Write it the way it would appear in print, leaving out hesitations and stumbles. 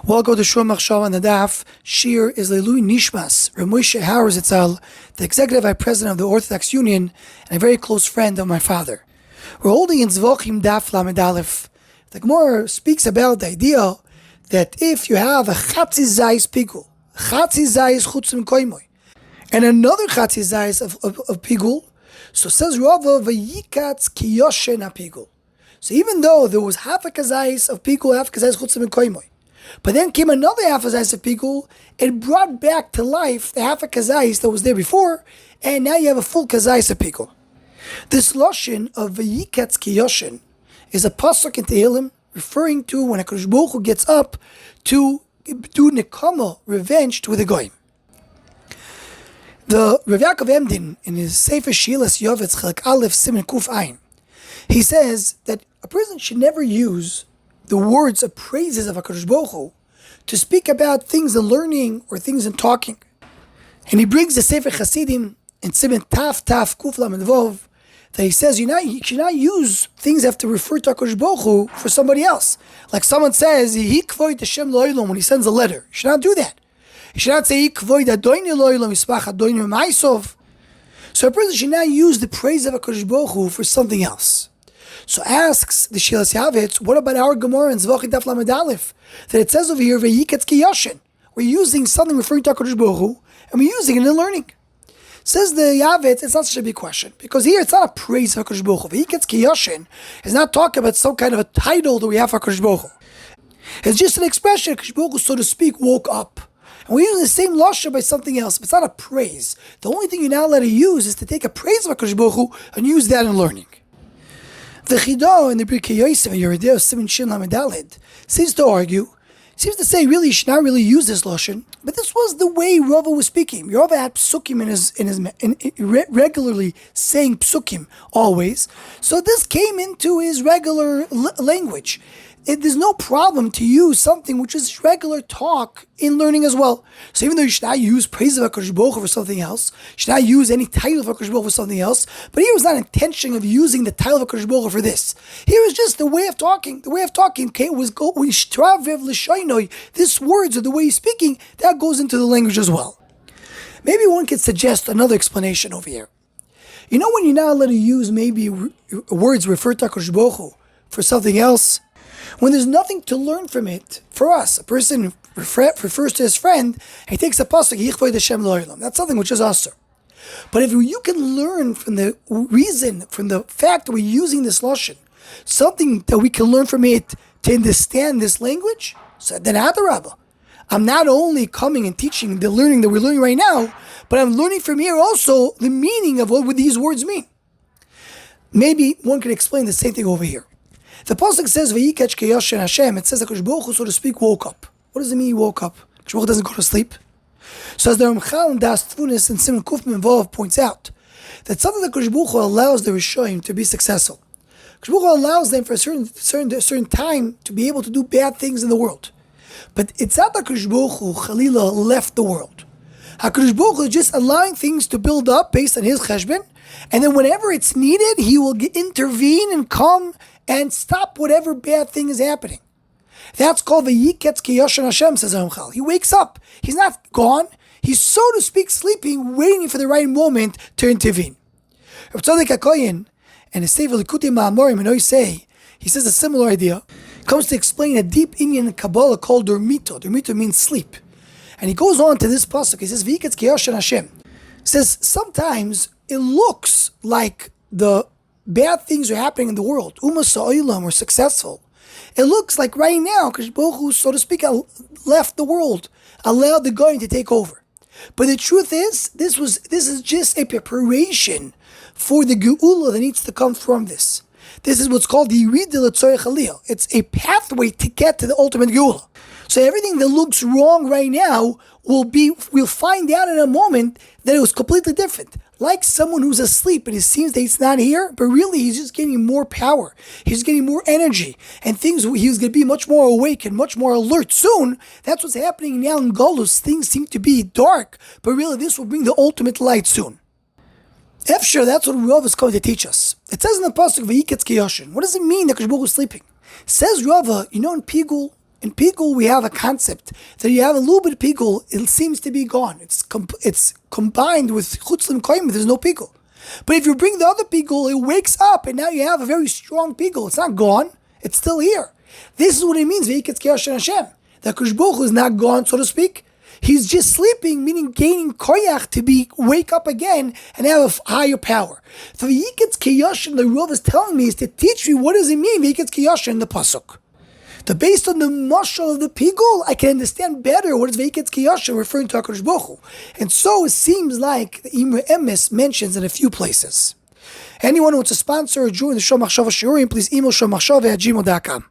Welcome to Shur Machshav on the Daf. Shir is Leilui Nishmas, Rav Moshe Hauer Zitzal, the Executive Vice President of the Orthodox Union and a very close friend of my father. We're holding in Zevachim Daf Lamed Aleph. The Gemara speaks about the idea that if you have a Chatzi Zayis Pigul, Chatzi Zayis Chutzim Koimoy, and another Chatzi Zayis of Pigul, so says Rava Vayikatz Kiyoshen HaPigul. So even though there was half a Kazayis of Pigul, half a Kazayis Chutzim Koimoy, but then came another half a kazayis of pigul, it brought back to life the half a kazayis that was there before, and now you have a full kazayis of pigul. This lashon of vayikatz kiyoshin is a pasuk in Tehillim referring to when HaKadosh Baruch Hu gets up to do nekama, revenge with the goyim. The Rav Yaakov Emden, in his Sefer Shilas Yovetz Chelek Aleph Siman Kuf Ayin, he says that a person should never use the words of praises of HaKadosh Baruch Hu to speak about things in learning or things in talking. And he brings the Sefer Chasidim in Siman Taf Kuf Lamed Vov that he says you should not use things that have to refer to HaKadosh Baruch Hu for somebody else. Like someone says, Hi Kvoid Hashem Lo'olam when he sends a letter. You should not do that. You should not say Hi Kvoid Adoini Lo'olam Yispach Adoini Ma'isov. So a person should not use the praise of HaKadosh Baruch Hu for something else. So asks the Shilas Yavitz, what about our Gemara in Zevachim Daf Lamed Aleph that it says over here Vayikatz Kiyoshin? We're using something referring to HaKadosh Baruch Hu, and we're using it in learning. Says the Yavitz, it's not such a big question because here it's not a praise of HaKadosh Baruch Hu. Vayikatz Kiyoshin is not talking about some kind of a title that we have for HaKadosh Baruch Hu. It's just an expression. HaKadosh Baruch Hu, so to speak, woke up. And we're using the same lashon by something else, but it's not a praise. The only thing you're not allowed to use is to take a praise of HaKadosh Baruch Hu and use that in learning. The Chidah in the Birkei Yosef and Yerideo Siman Shin Lamed Daled seems to say really you should not really use this lashon, but this was the way Rava was speaking. Rava had psukim regularly saying psukim always, so this came into his regular language. There's no problem to use something which is regular talk in learning as well. So even though you should not use praise of HaKadosh Baruch Hu for something else, you should not use any title of HaKadosh Baruch Hu for something else, but here was not intention of using the title of HaKadosh Baruch Hu for this. Here is just the way of talking. The way of talking, okay, was go this words or the way he's speaking, that goes into the language as well. Maybe one could suggest another explanation over here. You know when you're not allowed to use maybe words referred to HaKadosh Baruch Hu for something else? When there's nothing to learn from it, for us, a person refers to his friend, and he takes a pasuk, Hi Kvoid Hashem Lo'olam. That's something which is asur. But if you can learn from the reason, from the fact that we're using this lashon, something that we can learn from it to understand this language, so then adarabah. I'm not only coming and teaching the learning that we're learning right now, but I'm learning from here also the meaning of what these words mean. Maybe one could explain the same thing over here. The pasuk says Vayikatz Kiyoshin Hashem. It says that HaKadosh Baruch Hu, so to speak, woke up. What does it mean he woke up? HaKadosh Baruch Hu doesn't go to sleep. So as the Ramchal and Das Tfunis and Siman Kuf Minvov points out, that something that HaKadosh Baruch Hu allows the Rishonim to be successful. HaKadosh Baruch Hu allows them for a certain time to be able to do bad things in the world. But it's not that HaKadosh Baruch Hu Chalila left the world. HaKadosh Baruch Hu is just allowing things to build up based on his cheshbon, and then whenever it's needed, he will intervene and come and stop whatever bad thing is happening. That's called the Vayikatz Kiyoshin Hashem, says Ramchal. He wakes up. He's not gone. He's, so to speak, sleeping, waiting for the right moment to intervene. Rav Tzadok HaKohen and his Sefer Likutei Ma'amorim and say, he says a similar idea. He comes to explain a deep Indian Kabbalah called Dormito. Dormito means sleep. And he goes on to this pasuk. He says, Vayikatz Kiyoshin Hashem. He says, sometimes it looks like the bad things are happening in the world. Ummah Sa'olam are successful. It looks like right now, because Baruch Hu, so to speak, left the world, allowed the goyim to take over. But the truth is, this is just a preparation for the geula that needs to come from this. This is what's called the Yirid L'Tzorech Aliyah. It's a pathway to get to the ultimate geula. So everything that looks wrong right now we'll find out in a moment that it was completely different. Like someone who's asleep and it seems that he's not here, but really he's just getting more power. He's getting more energy and he's going to be much more awake and much more alert soon. That's what's happening now in Golus. Things seem to be dark, but really this will bring the ultimate light soon. Efshar, that's what Rav is going to teach us. It says in the pasuk Vayikatz Kiyoshin. What does it mean that HaKadosh Baruch Hu is sleeping? Says Rava, in Pigul, In pigul, we have a concept that you have a little bit of pigul, it seems to be gone. It's combined with chutzlim koyim, there's no pigul. But if you bring the other pigul, it wakes up, and now you have a very strong pigul. It's not gone, it's still here. This is what it means, Ve'iketz Kiyashin Hashem. That Kadosh Baruch Hu is not gone, so to speak. He's just sleeping, meaning gaining koyach to wake up again and have a higher power. So Ve'iketz Kiyashin, the Rav is telling me, is to teach me what does it mean, Ve'iketz Kiyashin, in the pasuk. Based on the mashal of the pigul, I can understand better what is Ve'iketz Kiyashin referring to HaKadosh Baruch Hu. And so it seems like the Imre Emes mentions in a few places. Anyone who wants to sponsor or join the Shom Machshava Shiurim, please email shommachshava@gmail.com.